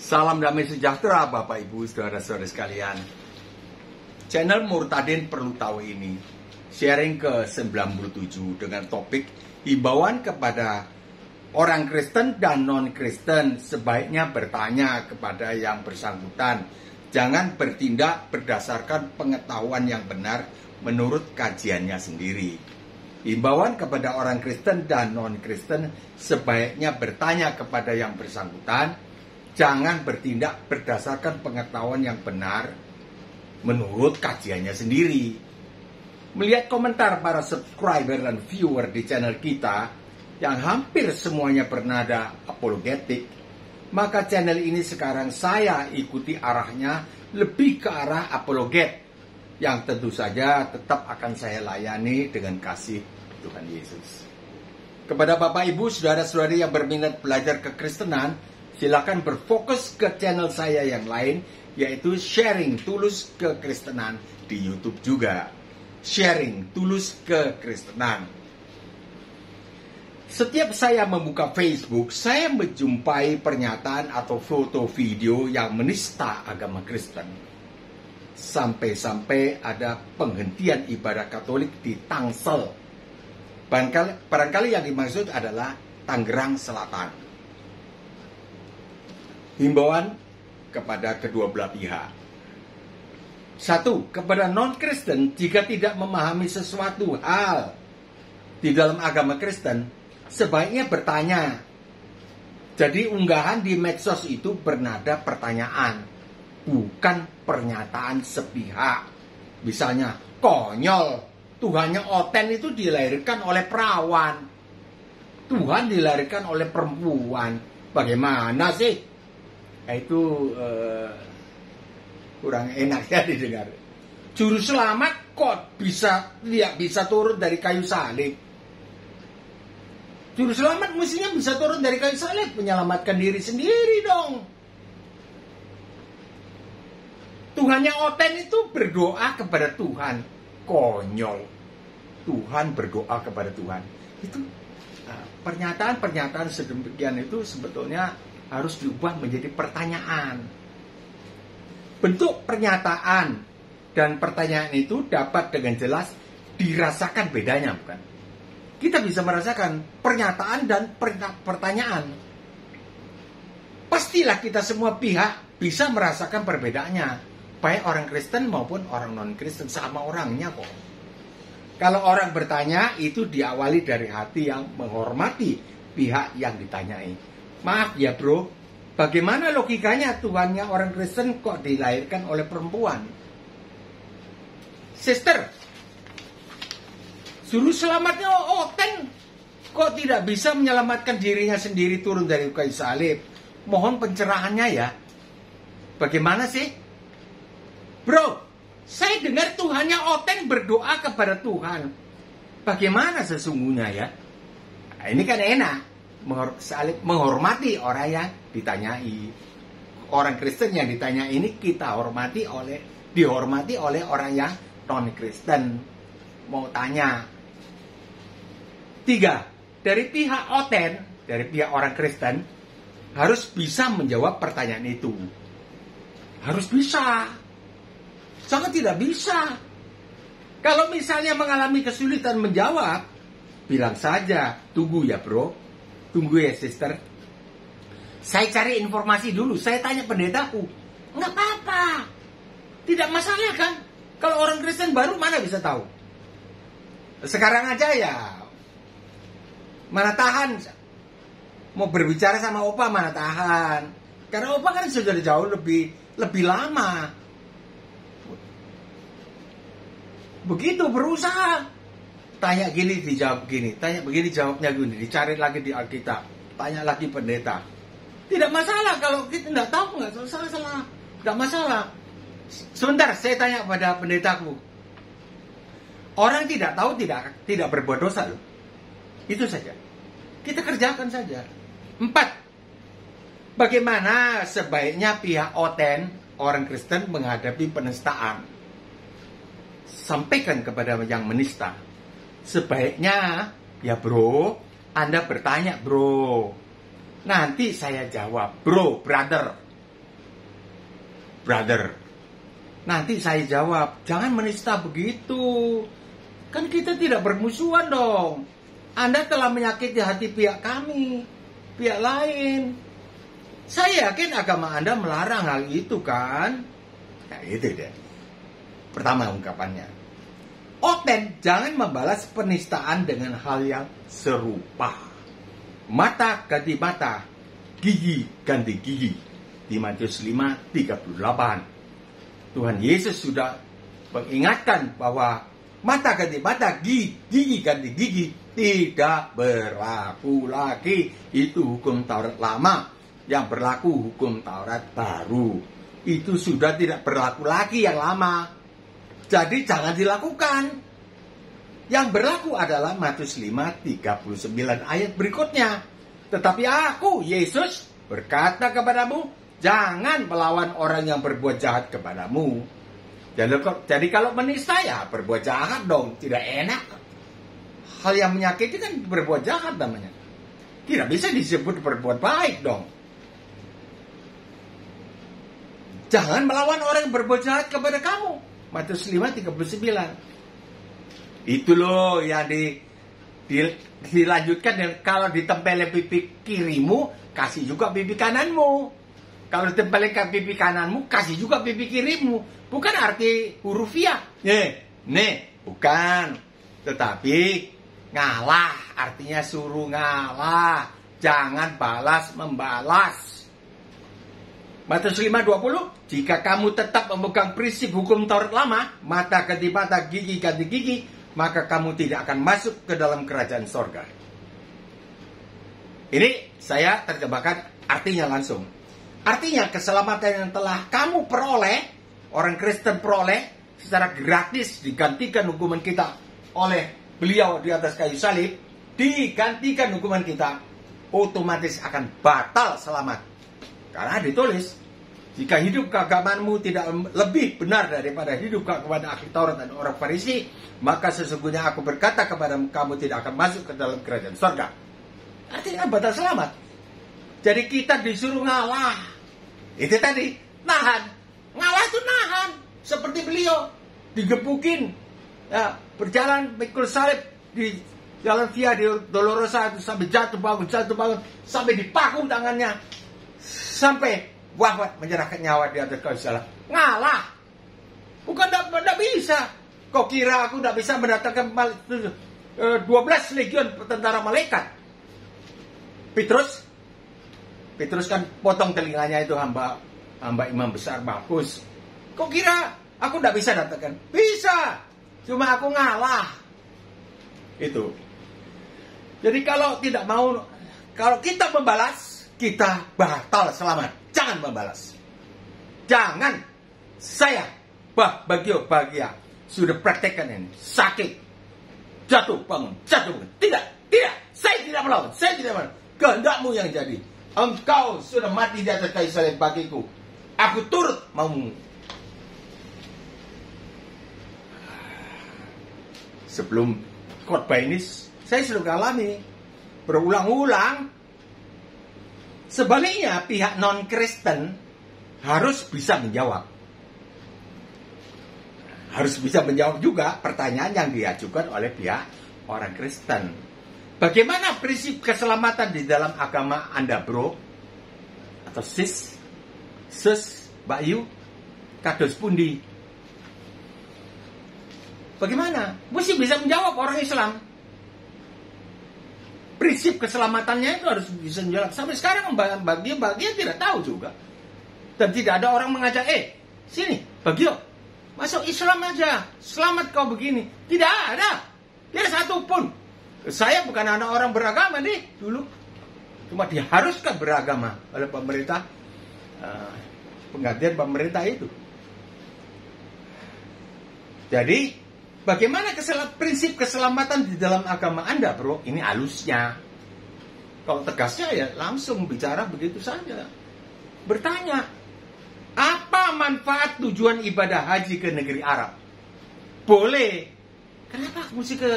Salam damai sejahtera Bapak Ibu Saudara-saudara sekalian. Channel Murtadin Perlu Tahu ini sharing ke-97 dengan topik himbauan kepada orang Kristen dan non-Kristen sebaiknya bertanya kepada yang bersangkutan. Jangan bertindak berdasarkan pengetahuan yang benar menurut kajiannya sendiri. Himbauan kepada orang Kristen dan non-Kristen sebaiknya bertanya kepada yang bersangkutan. Jangan bertindak berdasarkan pengetahuan yang benar menurut kajiannya sendiri. Melihat komentar para subscriber dan viewer di channel kita yang hampir semuanya bernada apologetik, maka channel ini sekarang saya ikuti arahnya lebih ke arah apologet, yang tentu saja tetap akan saya layani dengan kasih Tuhan Yesus. Kepada Bapak Ibu, saudara-saudari yang berminat belajar kekristenan, silakan berfokus ke channel saya yang lain, yaitu Sharing Tulus Kekristenan di YouTube juga. Sharing Tulus Kekristenan. Setiap saya membuka Facebook, saya menjumpai pernyataan atau foto video yang menista agama Kristen. Sampai-sampai ada penghentian ibadah Katolik di Tangsel. Barangkali yang dimaksud adalah Tangerang Selatan. Himbauan kepada kedua belah pihak. 1. Kepada non-Kristen, jika tidak memahami sesuatu hal di dalam agama Kristen, sebaiknya bertanya. Jadi unggahan di medsos itu bernada pertanyaan, bukan pernyataan sepihak. Misalnya, konyol, Tuhannya Oten itu dilahirkan oleh perawan, Tuhan dilahirkan oleh perempuan. Bagaimana sih? Itu kurang enak ya didengar. Juru selamat kok tidak bisa turun dari kayu salib? Juru selamat mestinya bisa turun dari kayu salib, menyelamatkan diri sendiri dong. Tuhannya Oten itu berdoa kepada Tuhan. Konyol. Tuhan berdoa kepada Tuhan. Itu pernyataan-pernyataan sedemikian itu sebetulnya harus diubah menjadi pertanyaan. Bentuk pernyataan dan pertanyaan itu dapat dengan jelas dirasakan bedanya, bukan? Kita bisa merasakan pernyataan dan pertanyaan. Pastilah kita semua pihak bisa merasakan perbedaannya, baik orang Kristen maupun orang non-Kristen, sama orangnya kok. Kalau orang bertanya itu diawali dari hati yang menghormati pihak yang ditanyai. Maaf ya bro, bagaimana logikanya Tuhannya orang Kristen kok dilahirkan oleh perempuan? Sister, juru selamatnya Oten kok tidak bisa menyelamatkan dirinya sendiri turun dari kayu salib? Mohon pencerahannya ya. Bagaimana sih? Bro, saya dengar Tuhannya Oten berdoa kepada Tuhan. Bagaimana sesungguhnya ya? Nah, ini kan enak. Menghormati orang yang ditanyai. Orang Kristen yang ditanyai ini dihormati oleh orang yang non-Kristen. Mau tanya. 3. Dari pihak Oten, dari pihak orang Kristen, harus bisa menjawab pertanyaan itu. Harus bisa. Jangan tidak bisa. Kalau misalnya mengalami kesulitan menjawab, bilang saja, tunggu ya bro. Tunggu ya sister, saya cari informasi dulu, saya tanya pendetaku. Nggak apa-apa, tidak masalah kan. Kalau orang Kristen baru mana bisa tahu. Sekarang aja ya, mana tahan. Mau berbicara sama Opa mana tahan. Karena Opa kan sudah jauh lebih lama. Begitu berusaha. Tanya gini, dijawab gini. Tanya begini, jawabnya gini. Dicari lagi di Alkitab. Tanya lagi pendeta. Tidak masalah kalau kita tidak tahu, nggak salah. Tidak masalah. Sebentar, saya tanya pada pendetaku. Orang tidak tahu tidak berbuat dosa loh. Itu saja. Kita kerjakan saja. 4. Bagaimana sebaiknya pihak Oten, orang Kristen, menghadapi penistaan? Sampaikan kepada yang menista. Sebaiknya, ya bro, Anda bertanya bro. Nanti saya jawab, bro, brother. brother. Nanti saya jawab, jangan menista begitu. Kan kita tidak bermusuhan dong. Anda telah menyakiti hati pihak kami, pihak lain. Saya yakin agama Anda melarang hal itu kan? Nah, itu deh. Pertama ungkapannya. Oten, jangan membalas penistaan dengan hal yang serupa. Mata ganti mata, gigi ganti gigi. Di Matius 5:38. Tuhan Yesus sudah mengingatkan bahwa mata ganti mata, gigi ganti gigi tidak berlaku lagi. Itu hukum Taurat lama. Yang berlaku hukum Taurat baru. Itu sudah tidak berlaku lagi yang lama. Jadi jangan dilakukan. Yang berlaku adalah Matius 5:39 ayat berikutnya. Tetapi aku, Yesus, berkata kepadamu, jangan melawan orang yang berbuat jahat kepadamu. Jadi kalau menista ya berbuat jahat dong. Tidak enak. Hal yang menyakiti kan berbuat jahat namanya. Tidak bisa disebut berbuat baik dong. Jangan melawan orang yang berbuat jahat kepada kamu. Matius 5:39. Itu loh yang dilanjutkan dengan kalau ditempelin pipi kirimu, kasih juga pipi kananmu. Kalau ditempelin ke pipi kananmu, kasih juga pipi kirimu. Bukan arti hurufiah. Bukan. Tetapi ngalah, artinya suruh ngalah. Jangan balas membalas. Matius 5:20, jika kamu tetap memegang prinsip hukum Taurat lama, mata ganti mata, gigi ganti gigi, maka kamu tidak akan masuk ke dalam kerajaan sorga. Ini saya terjemahkan artinya langsung. Artinya keselamatan yang telah kamu peroleh, orang Kristen peroleh, secara gratis digantikan hukuman kita oleh beliau di atas kayu salib, digantikan hukuman kita, otomatis akan batal selamat. Karena ditulis, jika hidup keagamaanmu tidak lebih benar daripada hidup kepada ahli Taurat dan orang Farisi, maka sesungguhnya aku berkata kepadamu, kamu tidak akan masuk ke dalam kerajaan surga. Artinya batal selamat. Jadi kita disuruh ngalah. Itu tadi, nahan. Ngalah itu nahan. Seperti beliau, digebukin. Ya, berjalan pikul salib di jalan Via Dolorosa itu sampai jatuh bangun, sampai dipakung tangannya. Sampai wafat menyerahkan nyawa di atas kayu salib. Ngalah. Bukan tidak bisa. Kau kira aku tidak bisa mendatangkan 12 legion tentara malaikat? Petrus kan potong telinganya itu hamba imam besar Markus. Kau kira aku tidak bisa datangkan? Bisa. Cuma aku ngalah. Itu. Jadi kalau kita membalas, kita batal selamat. Jangan membalas. Jangan. Saya bahagia sudah praktekkan ini. Sakit. Jatuh bangun. Tidak. Saya tidak melawan. Kehendakmu yang jadi. Engkau sudah mati di atas kayu salib bagiku. Aku turut maumu. Sebelum khotbah ini saya sudah alami berulang-ulang. Sebaliknya pihak non-Kristen harus bisa menjawab. Harus bisa menjawab juga pertanyaan yang diajukan oleh pihak orang Kristen. Bagaimana prinsip keselamatan di dalam agama Anda, bro? Atau sis, Mbak Yu, kados pundi? Bagaimana? Mesti bisa menjawab orang Islam. Prinsip keselamatannya itu harus bisa menjawab. Sampai sekarang bagian tidak tahu juga. Dan tidak ada orang mengajak, sini, Bagio, masuk Islam aja, selamat kau begini. Tidak ada. Tidak satu pun. Saya bukan anak orang beragama nih dulu. Cuma diharuskan beragama oleh pemerintah. Penggantian pemerintah itu. Jadi, bagaimana prinsip keselamatan di dalam agama Anda, bro? Ini halusnya. Kalau tegasnya ya langsung bicara begitu saja. Bertanya, apa manfaat tujuan ibadah haji ke negeri Arab? Boleh. Kenapa mesti ke...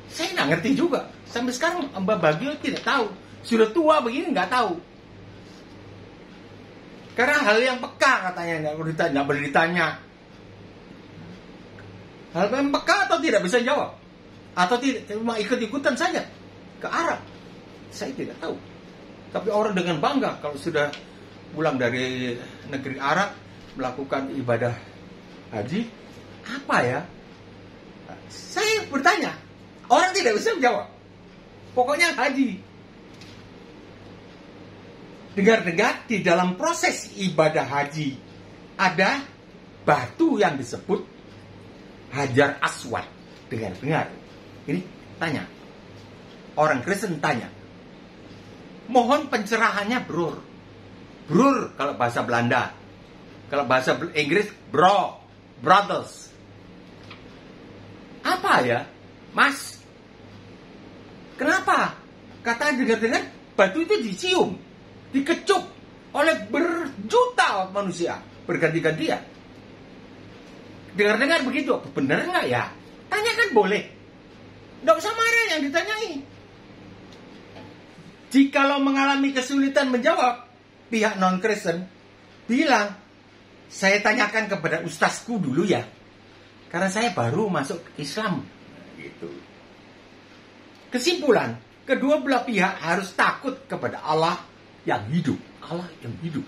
Saya nggak ngerti juga. Sampai sekarang Mbak Bagio tidak tahu. Sudah tua begini nggak tahu. Karena hal yang peka katanya, nggak boleh ditanya. Hal yang peka atau tidak bisa jawab, atau tidak cuma ikut-ikutan saja ke Arab, saya tidak tahu. Tapi orang dengan bangga kalau sudah pulang dari negeri Arab melakukan ibadah haji, apa ya? Saya bertanya, orang tidak bisa menjawab. Pokoknya haji. Dengar-dengar di dalam proses ibadah haji ada batu yang disebut Hajar Aswad. Dengar-dengar. Ini tanya. Orang Kristen tanya. Mohon pencerahannya, Brur. Brur kalau bahasa Belanda. Kalau bahasa Inggris, bro, brothers. Apa ya, Mas? Kenapa? Kata dengar-dengar batu itu dicium, dikecup oleh berjuta manusia berganti-gantian. Dengar-dengar begitu, benar nggak ya? Tanyakan boleh. Nggak usah marah yang ditanyai. Jikalau mengalami kesulitan menjawab, pihak non-Kristen bilang, saya tanyakan kepada ustazku dulu ya, karena saya baru masuk Islam. Gitu. Kesimpulan, kedua belah pihak harus takut kepada Allah yang hidup. Allah yang hidup.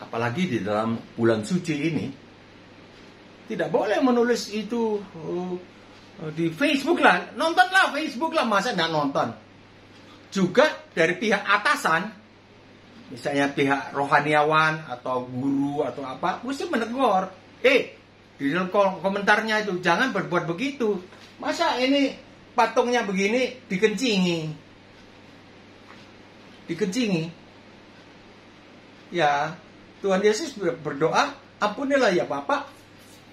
Apalagi di dalam bulan suci ini, tidak boleh menulis itu di Facebook lah. Nontonlah Facebook lah, masa nggak nonton? Juga dari pihak atasan, misalnya pihak rohaniawan atau guru atau apa, mesti menegur. Di dalam komentarnya itu, jangan berbuat begitu. Masa ini patungnya begini dikencingi. Ya, Tuhan Yesus berdoa, ampunilah ya Bapak,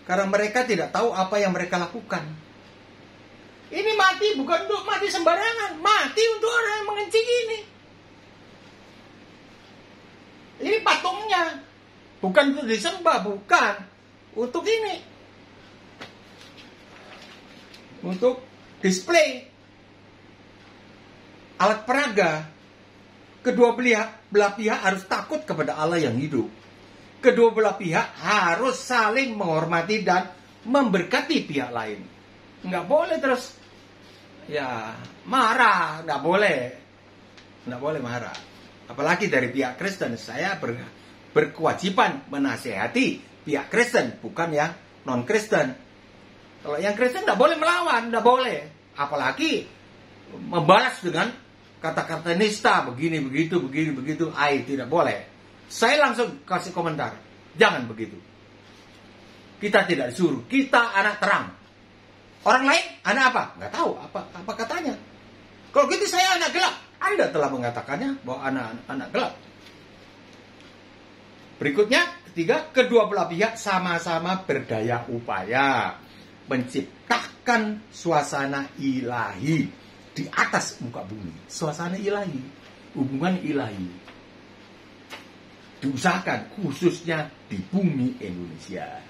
karena mereka tidak tahu apa yang mereka lakukan. Ini mati bukan untuk mati sembarangan, mati untuk orang yang mengencing ini. Ini patungnya, bukan untuk disembah, bukan untuk ini, untuk display alat peraga. Kedua belah pihak harus takut kepada Allah yang hidup. Kedua belah pihak harus saling menghormati dan memberkati pihak lain. Nggak boleh terus ya marah, nggak boleh marah. Apalagi dari pihak Kristen, saya berkewajiban menasehati pihak Kristen, bukan yang non-Kristen. Kalau yang Kristen nggak boleh melawan, nggak boleh. Apalagi membalas dengan kata-kata nista, begini, begitu. Tidak boleh. Saya langsung kasih komentar, jangan begitu. Kita tidak disuruh, kita anak terang. Orang lain anak apa? Nggak tahu apa katanya. Kalau gitu saya anak gelap. Anda telah mengatakannya bahwa anak gelap. Berikutnya, ketiga, kedua belah pihak sama-sama berdaya upaya menciptakan suasana ilahi di atas muka bumi. Suasana ilahi, hubungan ilahi diusahakan khususnya di bumi Indonesia.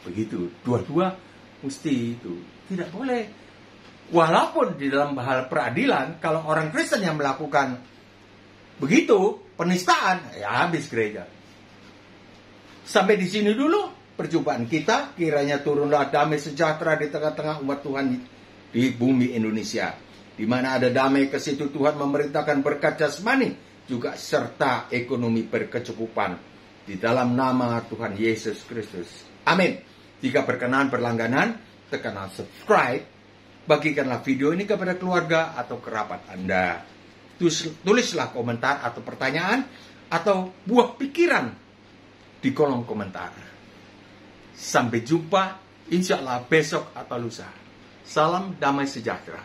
Begitu, dua-dua mesti itu. Tidak boleh. Walaupun di dalam hal peradilan, kalau orang Kristen yang melakukan begitu, penistaan, ya habis gereja. Sampai di sini dulu perjumpaan kita. Kiranya turunlah damai sejahtera di tengah-tengah umat Tuhan di bumi Indonesia, di mana ada damai, ke situ Tuhan memerintahkan berkat jasmani juga serta ekonomi berkecukupan di dalam nama Tuhan Yesus Kristus. Amin. Jika berkenan berlangganan, tekanlah subscribe, bagikanlah video ini kepada keluarga atau kerabat Anda. Tulislah komentar atau pertanyaan atau buah pikiran di kolom komentar. Sampai jumpa insya Allah besok atau lusa. Salam damai sejahtera.